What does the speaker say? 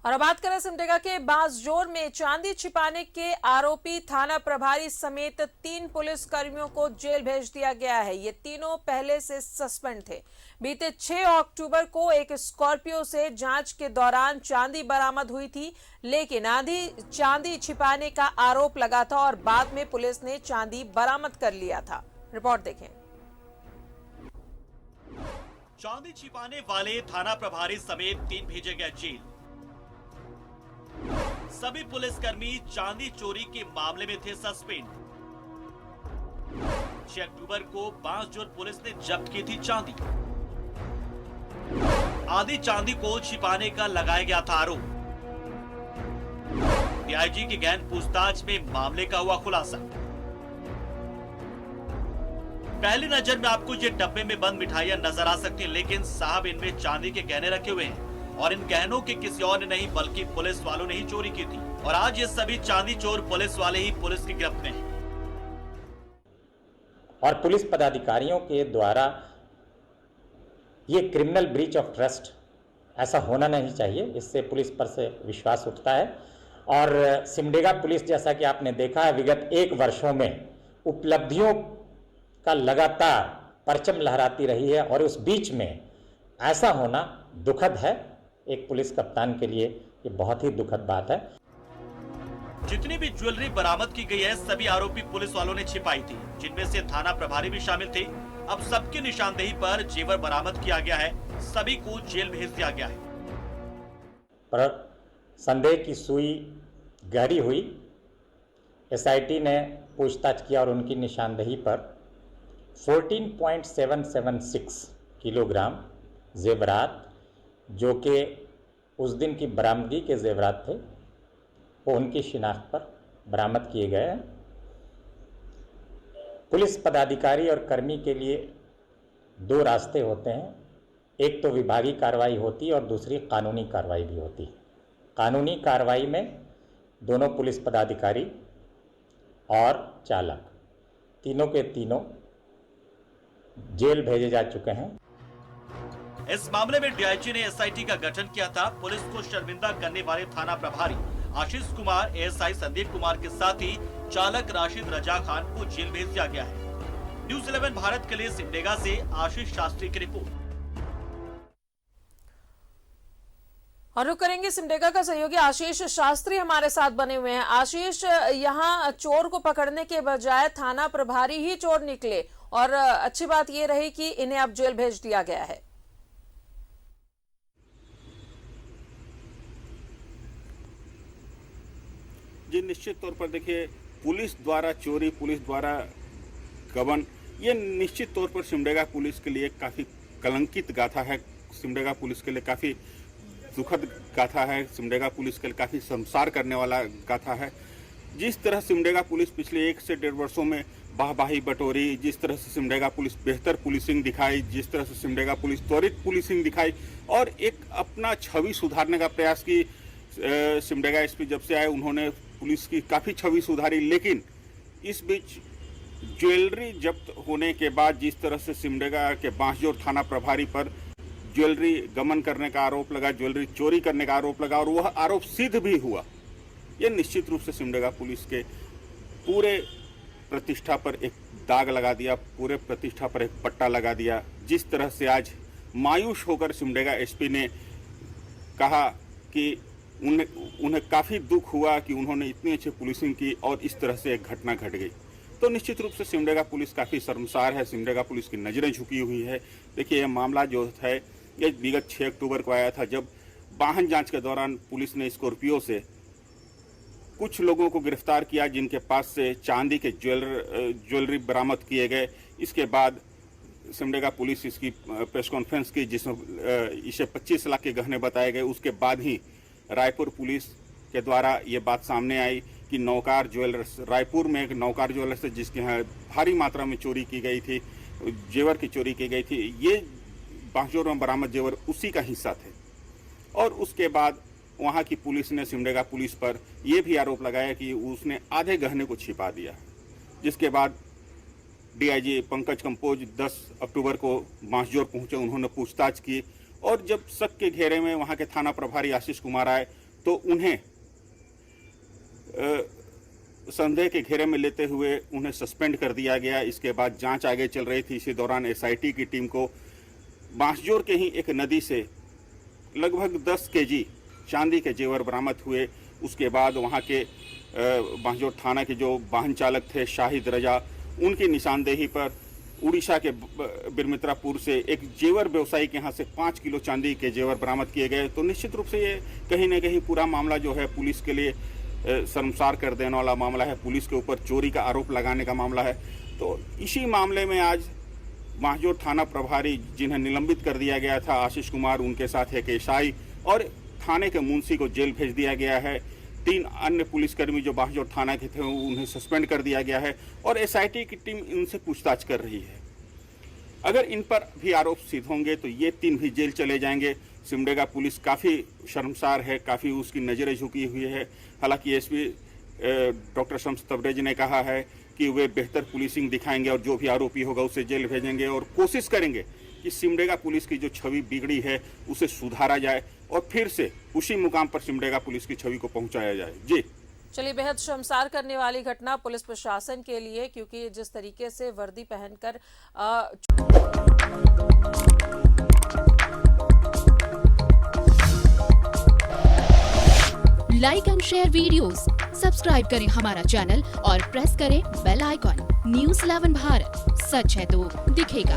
और अब बात करें सिमडेगा के बांसजोर में चांदी छिपाने के आरोपी थाना प्रभारी समेत 3 पुलिस कर्मियों को जेल भेज दिया गया है। ये तीनों पहले से सस्पेंड थे। बीते 6 अक्टूबर को एक स्कॉर्पियो से जांच के दौरान चांदी बरामद हुई थी, लेकिन आधी चांदी छिपाने का आरोप लगा था और बाद में पुलिस ने चांदी बरामद कर लिया था। रिपोर्ट देखें। चांदी छिपाने वाले थाना प्रभारी समेत 3 भेजे गए जेल। सभी पुलिसकर्मी चांदी चोरी के मामले में थे सस्पेंड। 6 अक्टूबर को बांसजोर पुलिस ने जब्त की थी चांदी। आधी चांदी को छिपाने का लगाया गया था आरोप। डीआईजी की गहन पूछताछ में मामले का हुआ खुलासा। पहली नजर में आपको ये डब्बे में बंद मिठाइयां नजर आ सकती हैं, लेकिन साहब इनमें चांदी के गहने रखे हुए हैं और इन गहनों के किसी और ने नहीं बल्कि पुलिस वालों ने ही चोरी की थी। और आज ये सभी चांदी चोर पुलिस वाले ही पुलिस की गिरफ्त में हैं। और पुलिस पदाधिकारियों के द्वारा ये क्रिमिनल ब्रीच ऑफ ट्रस्ट ऐसा होना नहीं चाहिए। इससे पुलिस पर से विश्वास उठता है। और सिमडेगा पुलिस, जैसा कि आपने देखा है, विगत 1 वर्षों में उपलब्धियों का लगातार परचम लहराती रही है और उस बीच में ऐसा होना दुखद है। एक पुलिस कप्तान के लिए ये बहुत ही दुखद बात है। जितनी भी ज्वेलरी बरामद की गई है सभी आरोपी पुलिस वालों ने छिपाई थी, जिनमें से थाना प्रभारी भी शामिल थे। अब सबकी निशानदेही पर जेवर बरामद किया गया है। सभी को जेल भेज दिया गया है। पर संदेह की सुई गहरी हुई। एसआईटी ने पूछताछ किया और उनकी निशानदेही पर 14.776 किलोग्राम जेवरात, जो कि उस दिन की बरामदगी के जेवरात थे, वो उनकी शिनाख्त पर बरामद किए गए हैं। पुलिस पदाधिकारी और कर्मी के लिए 2 रास्ते होते हैं। एक तो विभागीय कार्रवाई होती है और दूसरी कानूनी कार्रवाई भी होती है। कानूनी कार्रवाई में दोनों पुलिस पदाधिकारी और चालक तीनों के तीनों जेल भेजे जा चुके हैं। इस मामले में डीआईजी ने एसआईटी का गठन किया था। पुलिस को शर्मिंदा करने वाले थाना प्रभारी आशीष कुमार, एएसआई संदीप कुमार के साथ ही चालक राशिद रजा खान को जेल भेज दिया गया है। न्यूज़ 11 भारत के लिए सिमडेगा से आशीष शास्त्री की रिपोर्ट। और रुक करेंगे सिमडेगा का सहयोगी आशीष शास्त्री हमारे साथ बने हुए हैं। आशीष, यहाँ चोर को पकड़ने के बजाय थाना प्रभारी ही चोर निकले और अच्छी बात ये रही कि इन्हें अब जेल भेज दिया गया है। जी, निश्चित तौर पर देखिए, पुलिस द्वारा चोरी, पुलिस द्वारा गबन, ये निश्चित तौर पर सिमडेगा पुलिस के लिए काफ़ी कलंकित गाथा है। सिमडेगा पुलिस के लिए काफ़ी दुखद गाथा है। सिमडेगा पुलिस के लिए काफ़ी शर्मसार करने वाला गाथा है। जिस तरह सिमडेगा पुलिस पिछले 1 से 1.5 वर्षों में वाहवाही बटोरी, जिस तरह से सिमडेगा पुलिस बेहतर पुलिसिंग दिखाई, जिस तरह से सिमडेगा पुलिस त्वरित पुलिसिंग दिखाई और एक अपना छवि सुधारने का प्रयास की, सिमडेगा एसपी जब से आए उन्होंने पुलिस की काफ़ी छवि सुधारी। लेकिन इस बीच ज्वेलरी जब्त होने के बाद जिस तरह से सिमडेगा के बांसजोर थाना प्रभारी पर ज्वेलरी गमन करने का आरोप लगा, ज्वेलरी चोरी करने का आरोप लगा और वह आरोप सिद्ध भी हुआ, यह निश्चित रूप से सिमडेगा पुलिस के पूरे प्रतिष्ठा पर एक दाग लगा दिया, पूरे प्रतिष्ठा पर एक पट्टा लगा दिया। जिस तरह से आज मायूस होकर सिमडेगा एसपी ने कहा कि उन्हें काफ़ी दुख हुआ कि उन्होंने इतनी अच्छी पुलिसिंग की और इस तरह से एक घटना घट गई, तो निश्चित रूप से सिमडेगा पुलिस काफ़ी शर्मसार है। सिमडेगा पुलिस की नज़रें झुकी हुई है। देखिए, यह मामला जो है ये विगत 6 अक्टूबर को आया था, जब वाहन जांच के दौरान पुलिस ने स्कॉर्पियो से कुछ लोगों को गिरफ्तार किया जिनके पास से चांदी के ज्वेलरी बरामद किए गए। इसके बाद सिमडेगा पुलिस इसकी प्रेस कॉन्फ्रेंस की, जिसमें इसे 25 लाख के गहने बताए गए। उसके बाद ही रायपुर पुलिस के द्वारा ये बात सामने आई कि नौकार ज्वेलर्स, रायपुर में एक नौकार ज्वेलर्स है जिसके यहाँ भारी मात्रा में चोरी की गई थी, जेवर की चोरी की गई थी। ये बांसजोर में बरामद जेवर उसी का हिस्सा थे। और उसके बाद वहाँ की पुलिस ने सिमडेगा पुलिस पर यह भी आरोप लगाया कि उसने आधे गहने को छिपा दिया, जिसके बाद डीआईजी पंकज कंबोज 10 अक्टूबर को बांसजोर पहुंचे। उन्होंने पूछताछ की और जब शक के घेरे में वहां के थाना प्रभारी आशीष कुमार आए तो उन्हें संदेह के घेरे में लेते हुए उन्हें सस्पेंड कर दिया गया। इसके बाद जांच आगे चल रही थी। इसी दौरान एसआईटी की टीम को बांसजोर के ही एक नदी से लगभग 10 केजी चांदी के जेवर बरामद हुए। उसके बाद वहां के बांसजोर थाना के जो वाहन चालक थे शाहिद रजा, उनकी निशानदेही पर उड़ीसा के बिरमित्रापुर से एक जेवर व्यवसायी के यहाँ से 5 किलो चांदी के जेवर बरामद किए गए। तो निश्चित रूप से ये कहीं न कहीं पूरा मामला जो है पुलिस के लिए शर्मसार कर देने वाला मामला है। पुलिस के ऊपर चोरी का आरोप लगाने का मामला है। तो इसी मामले में आज बांसजोर थाना प्रभारी जिन्हें निलंबित कर दिया गया था आशीष कुमार, उनके साथ एक एएसआई और थाने के मुंशी को जेल भेज दिया गया है। 3 अन्य पुलिसकर्मी जो बांसजोर थाना के थे उन्हें सस्पेंड कर दिया गया है और एसआईटी की टीम इनसे पूछताछ कर रही है। अगर इन पर भी आरोप सिद्ध होंगे तो ये 3 भी जेल चले जाएंगे। सिमडेगा पुलिस काफ़ी शर्मसार है, काफ़ी उसकी नज़रें झुकी हुई है। हालांकि एसपी डॉक्टर शम्स तबरेज ने कहा है कि वे बेहतर पुलिसिंग दिखाएंगे और जो भी आरोपी होगा उसे जेल भेजेंगे और कोशिश करेंगे कि सिमडेगा पुलिस की जो छवि बिगड़ी है उसे सुधारा जाए और फिर से उसी मुकाम पर सिमडेगा पुलिस की छवि को पहुंचाया जाए। जी चलिए, बेहद शर्मसार करने वाली घटना पुलिस प्रशासन के लिए, क्योंकि जिस तरीके से वर्दी पहनकर like and share videos, subscribe करें हमारा चैनल और प्रेस करें बेल आइकॉन। News 11 भारत, सच है तो दिखेगा।